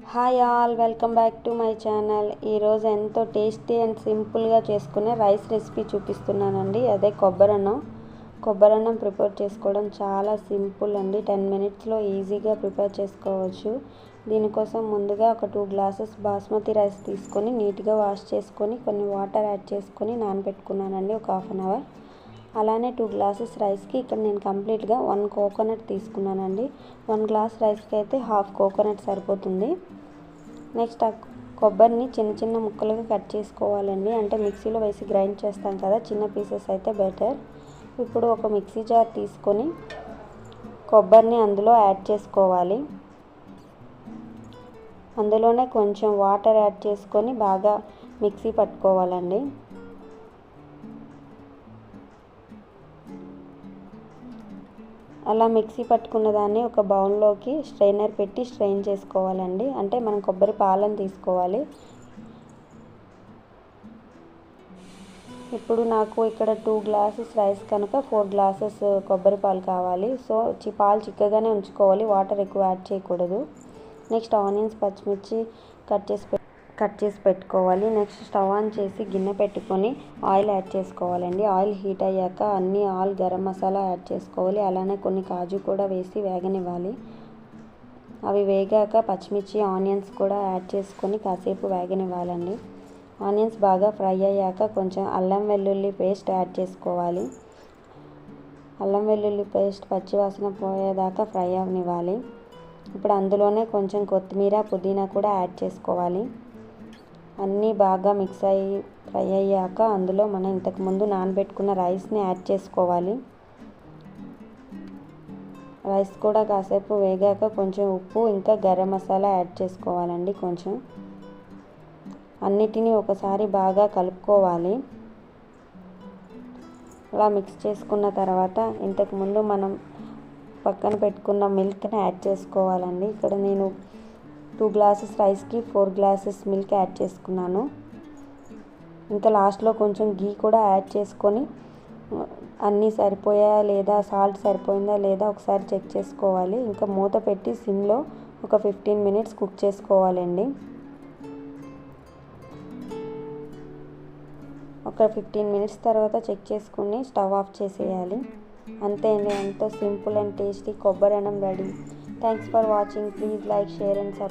Hi all, welcome back to my channel. ఈరోజు ఎంతో tasty and సింపుల్గా చేసుకునే రైస్ రెసిపీ చూపిస్తున్నానండి. అదే కొబ్బరన్నం ప్రిపేర్ చేసుకోవడం చాలా సింపుల్ అండి. 10 మినిట్స్లో ఈజీగా ప్రిపేర్ చేసుకోవచ్చు. దీనికోసం ముందుగా ఒక 2 గ్లాసెస్ బాస్మతి రైస్ తీసుకొని నీట్గా వాష్ చేసుకొని కొన్ని వాటర్ యాడ్ చేసుకొని నానబెట్టుకున్నానండి ఒక హాఫ్ అన్ అవర్. అలానే 2 గ్లాసెస్ రైస్కి ఇక్కడ నేను కంప్లీట్గా 1 కోకోనట్ తీసుకున్నానండి. 1 గ్లాస్ రైస్కి అయితే హాఫ్ కోకోనట్ సరిపోతుంది. నెక్స్ట్ ఆ కొబ్బరిని చిన్న చిన్న ముక్కలుగా కట్ చేసుకోవాలండి. అంటే మిక్సీలో వేసి గ్రైండ్ చేస్తాం కదా, చిన్న పీసెస్ అయితే బెటర్. ఇప్పుడు ఒక మిక్సీ జార్ తీసుకొని కొబ్బరిని అందులో యాడ్ చేసుకోవాలి. అందులోనే కొంచెం వాటర్ యాడ్ చేసుకొని బాగా మిక్సీ పట్టుకోవాలండి. అలా మిక్సీ పట్టుకున్న దాన్ని ఒక బౌల్లోకి స్ట్రైనర్ పెట్టి స్ట్రెయిన్ చేసుకోవాలండి. అంటే మనం కొబ్బరి పాలను తీసుకోవాలి. ఇప్పుడు నాకు ఇక్కడ 2 గ్లాసెస్ రైస్ కనుక 4 గ్లాసెస్ కొబ్బరి పాలు కావాలి. సో పాలు చిక్కగానే ఉంచుకోవాలి, వాటర్ ఎక్కువ యాడ్ చేయకూడదు. నెక్స్ట్ ఆనియన్స్, పచ్చిమిర్చి కట్ చేసి పెట్టుకోవాలి. నెక్స్ట్ స్టవ్ ఆన్ చేసి గిన్నె పెట్టుకొని ఆయిల్ యాడ్ చేసుకోవాలండి. ఆయిల్ హీట్ అయ్యాక ఆల్ గరం మసాలా యాడ్ చేసుకోవాలి. అలానే కొన్ని కాజు కూడా వేసి వేగనివ్వాలి. అవి వేగాక పచ్చిమిర్చి, ఆనియన్స్ కూడా యాడ్ చేసుకొని కాసేపు వేగనివ్వాలండి. ఆనియన్స్ బాగా ఫ్రై అయ్యాక కొంచెం అల్లం వెల్లుల్లి పేస్ట్ యాడ్ చేసుకోవాలి. అల్లం వెల్లుల్లి పేస్ట్ పచ్చివాసన పోయేదాకా ఫ్రై అవనివ్వాలి. ఇప్పుడు అందులోనే కొంచెం కొత్తిమీర, పుదీనా కూడా యాడ్ చేసుకోవాలి. అన్నీ బాగా మిక్స్ అయ్యి ఫ్రై అయ్యాక అందులో మనం ఇంతకుముందు నానబెట్టుకున్న రైస్ని యాడ్ చేసుకోవాలి. రైస్ కూడా కాసేపు వేగాక కొంచెం ఉప్పు ఇంకా గరం మసాలా యాడ్ చేసుకోవాలండి. కొంచెం అన్నిటినీ ఒకసారి బాగా కలుపుకోవాలి. అలా మిక్స్ చేసుకున్న తర్వాత ఇంతకుముందు మనం పక్కన పెట్టుకున్న మిల్క్ని యాడ్ చేసుకోవాలండి. ఇక్కడ నేను 2 గ్లాసెస్ రైస్కి 4 గ్లాసెస్ మిల్క్ యాడ్ చేసుకున్నాను. ఇంకా లాస్ట్లో కొంచెం గీ కూడా యాడ్ చేసుకొని అన్నీ సరిపోయా లేదా, సాల్ట్ సరిపోయిందా లేదా ఒకసారి చెక్ చేసుకోవాలి. ఇంకా మూత పెట్టి సిమ్లో ఒక 15 మినిట్స్ కుక్ చేసుకోవాలండి. ఒక 15 మినిట్స్ తర్వాత చెక్ చేసుకుని స్టవ్ ఆఫ్ చేసేయాలి. అంతే అండి, ఎంతో సింపుల్ అండ్ టేస్టీ కొబ్బరి అన్నం ready. Thanks for watching. Please like, share and subscribe.